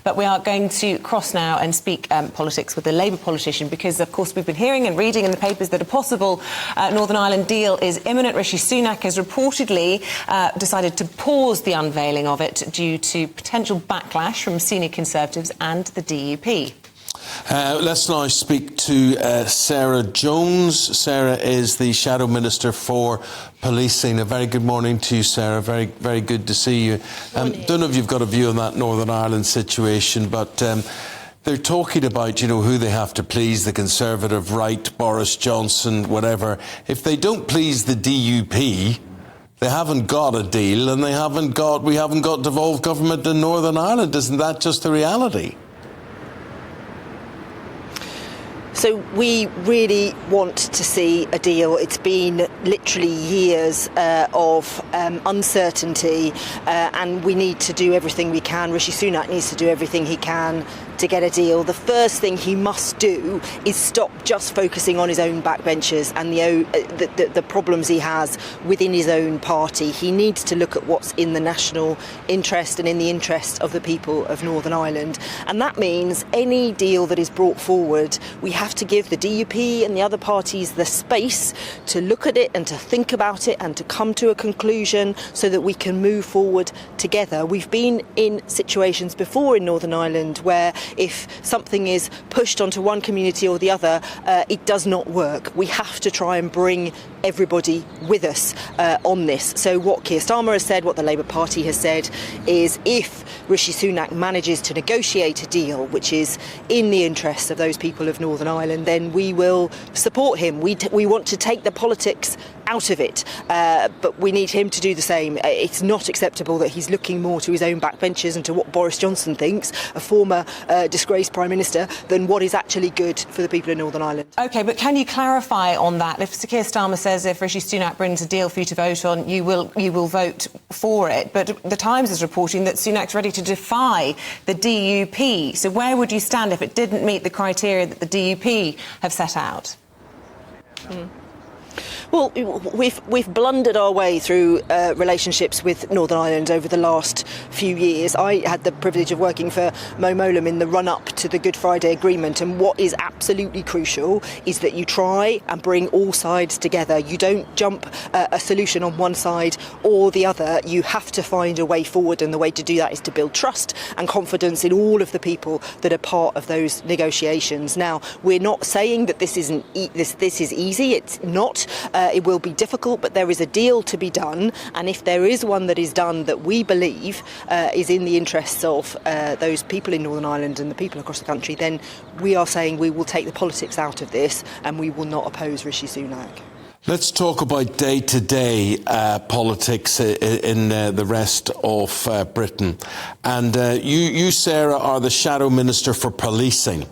But we are going to cross now and speak politics with a Labour politician because, of course, we've been hearing and reading in the papers that a possible Northern Ireland deal is imminent. Rishi Sunak has reportedly decided to pause the unveiling of it due to potential backlash from senior Conservatives and the DUP. Let's now speak to Sarah Jones. Sarah is the Shadow Minister for Policing. A very good morning to you, Sarah. Very, very good to see you. Don't know if you've got a view on that Northern Ireland situation, but they're talking about, you know, who they have to please, the Conservative right, Boris Johnson, whatever. If they don't please the DUP, they haven't got a deal, and we haven't got devolved government in Northern Ireland. Isn't that just the reality? So we really want to see a deal. It's been literally years of uncertainty, and we need to do everything we can. Rishi Sunak needs to do everything he can to get a deal. The first thing he must do is stop just focusing on his own backbenchers and the problems he has within his own party. He needs to look at what's in the national interest and in the interest of the people of Northern Ireland. And that means any deal that is brought forward, we have to give the DUP and the other parties the space to look at it and to think about it and to come to a conclusion so that we can move forward together. We've been in situations before in Northern Ireland where if something is pushed onto one community or the other, it does not work. We have to try and bring everybody with us on this. So what Keir Starmer has said, what the Labour Party has said, is if Rishi Sunak manages to negotiate a deal which is in the interests of those people of Northern Ireland, then we will support him. We want to take the politics out of it, but we need him to do the same. It's not acceptable that he's looking more to his own backbenchers and to what Boris Johnson thinks, a former disgraced Prime Minister, than what is actually good for the people of Northern Ireland. OK, but can you clarify on that? If Keir Starmer says if Rishi Sunak brings a deal for you to vote on, you will vote for it, but The Times is reporting that Sunak's ready to defy the DUP. So where would you stand if it didn't meet the criteria that the DUP have set out? Well, we've blundered our way through relationships with Northern Ireland over the last few years. I had the privilege of working for Mo Mowlam in the run-up to the Good Friday Agreement, and what is absolutely crucial is that you try and bring all sides together. You don't jump a solution on one side or the other. You have to find a way forward, and the way to do that is to build trust and confidence in all of the people that are part of those negotiations. Now, we're not saying that this is easy. It's not. It will be difficult, but there is a deal to be done, and if there is one that is done that we believe is in the interests of those people in Northern Ireland and the people across the country, then we are saying we will take the politics out of this and we will not oppose Rishi Sunak. Let's talk about day-to-day politics in the rest of Britain. And you, Sarah, are the Shadow Minister for Policing.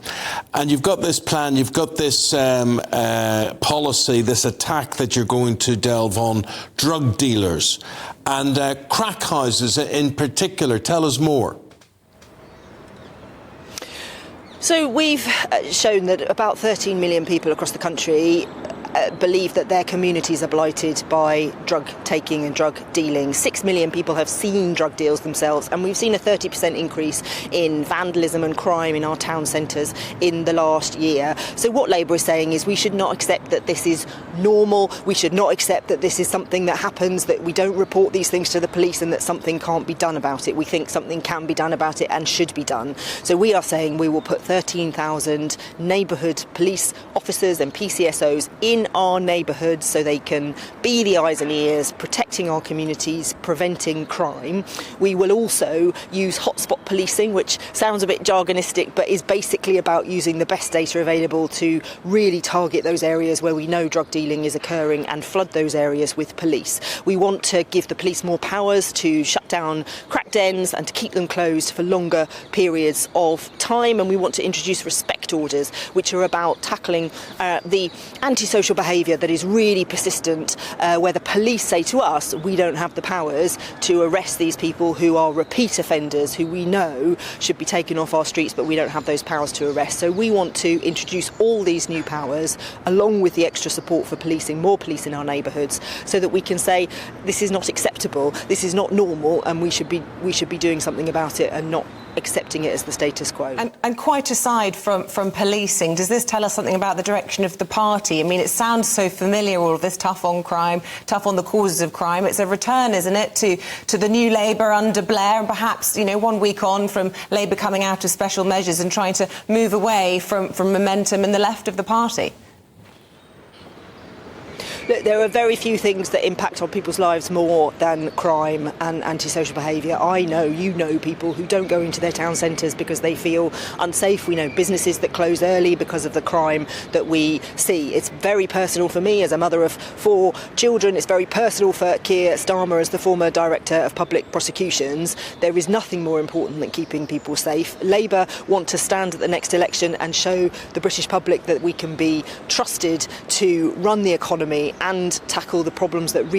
And you've got this plan, you've got this policy, this attack that you're going to delve on drug dealers and crack houses in particular. Tell us more. So we've shown that about 13 million people across the country believe that their communities are blighted by drug taking and drug dealing. 6 million people have seen drug deals themselves, and we've seen a 30% increase in vandalism and crime in our town centres in the last year. So what Labour is saying is we should not accept that this is normal. We should not accept that this is something that happens, that we don't report these things to the police and that something can't be done about it. We think something can be done about it and should be done. So we are saying we will put 13,000 neighbourhood police officers and PCSOs in our neighbourhoods so they can be the eyes and ears, protecting our communities, preventing crime. We will also use hotspot policing, which sounds a bit jargonistic, but is basically about using the best data available to really target those areas where we know drug dealing is occurring and flood those areas with police. We want to give the police more powers to shut down crack dens and to keep them closed for longer periods of time, and we want to introduce respect orders, which are about tackling the antisocial behaviour that is really persistent, where the police say to us we don't have the powers to arrest these people who are repeat offenders, who we know should be taken off our streets, but we don't have those powers to arrest. So we want to introduce all these new powers along with the extra support for policing, more police in our neighbourhoods, so that we can say this is not acceptable, this is not normal, and we should be doing something about it and not accepting it as the status quo. And quite aside from policing, does this tell us something about the direction of the party? I mean, it sounds so familiar, all of this tough on crime, tough on the causes of crime. It's a return, isn't it, to the new Labour under Blair, and perhaps, 1 week on from Labour coming out of special measures and trying to move away from momentum in the left of the party? Look, there are very few things that impact on people's lives more than crime and antisocial behaviour. I know, you know, people who don't go into their town centres because they feel unsafe. We know businesses that close early because of the crime that we see. It's very personal for me as a mother of 4 children. It's very personal for Keir Starmer as the former Director of Public Prosecutions. There is nothing more important than keeping people safe. Labour want to stand at the next election and show the British public that we can be trusted to run the economy and tackle the problems that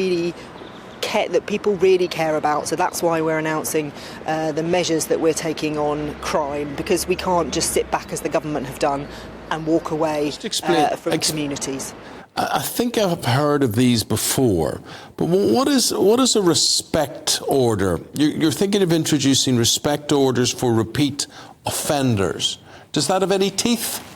people really care about. So that's why we're announcing the measures that we're taking on crime, because we can't just sit back as the government have done and walk away from communities. I think I've heard of these before, but what is a respect order? You're thinking of introducing respect orders for repeat offenders. Does that have any teeth?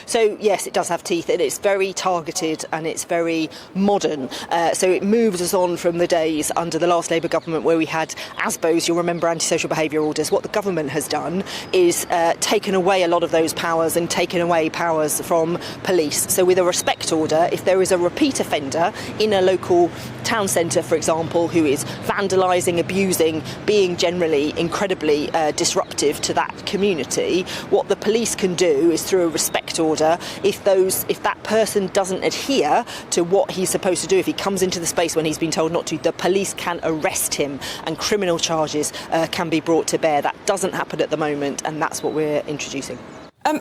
So, yes, it does have teeth, and it's very targeted and it's very modern. So it moves us on from the days under the last Labour government where we had ASBOs, you'll remember, antisocial behaviour orders. What the government has done is taken away a lot of those powers and taken away powers from police. So with a respect order, if there is a repeat offender in a local town centre, for example, who is vandalising, abusing, being generally incredibly disruptive to that community, what the police can do is, through a respect order, if that person doesn't adhere to what he's supposed to do, if he comes into the space when he's been told not to, the police can arrest him and criminal charges can be brought to bear. That doesn't happen at the moment, and that's what we're introducing.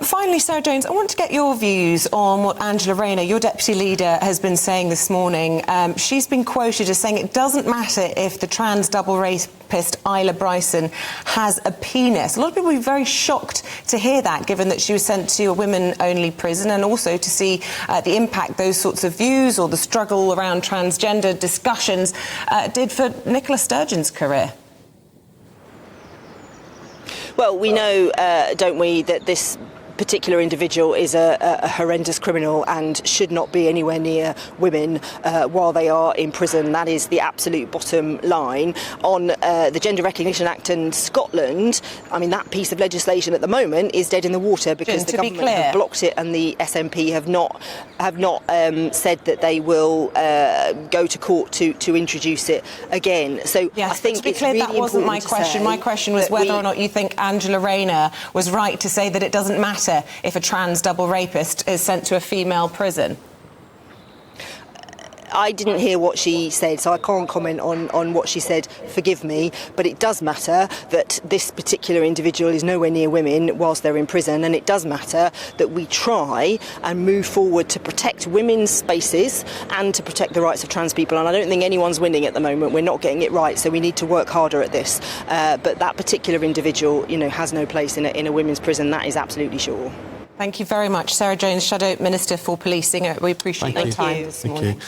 Finally, Sarah Jones, I want to get your views on what Angela Rayner, your deputy leader, has been saying this morning. She's been quoted as saying it doesn't matter if the trans double rapist Isla Bryson has a penis. A lot of people will be very shocked to hear that, given that she was sent to a women-only prison, and also to see the impact those sorts of views or the struggle around transgender discussions did for Nicola Sturgeon's career. Well, we know, don't we, that this particular individual is a horrendous criminal and should not be anywhere near women while they are in prison. That is the absolute bottom line. On the Gender Recognition Act in Scotland, I mean, that piece of legislation at the moment is dead in the water because the government have blocked it, and the SNP have not said that they will go to court to introduce it again. So yes, I think to be clear, really that wasn't my question. My question was whether or not you think Angela Rayner was right to say that it doesn't matter if a trans double rapist is sent to a female prison. I didn't hear what she said, so I can't comment on what she said, forgive me, but it does matter that this particular individual is nowhere near women whilst they're in prison, and it does matter that we try and move forward to protect women's spaces and to protect the rights of trans people, and I don't think anyone's winning at the moment. We're not getting it right, so we need to work harder at this. But that particular individual, has no place in a women's prison, that is absolutely sure. Thank you very much. Sarah Jones, Shadow Minister for Policing. We appreciate your time this morning.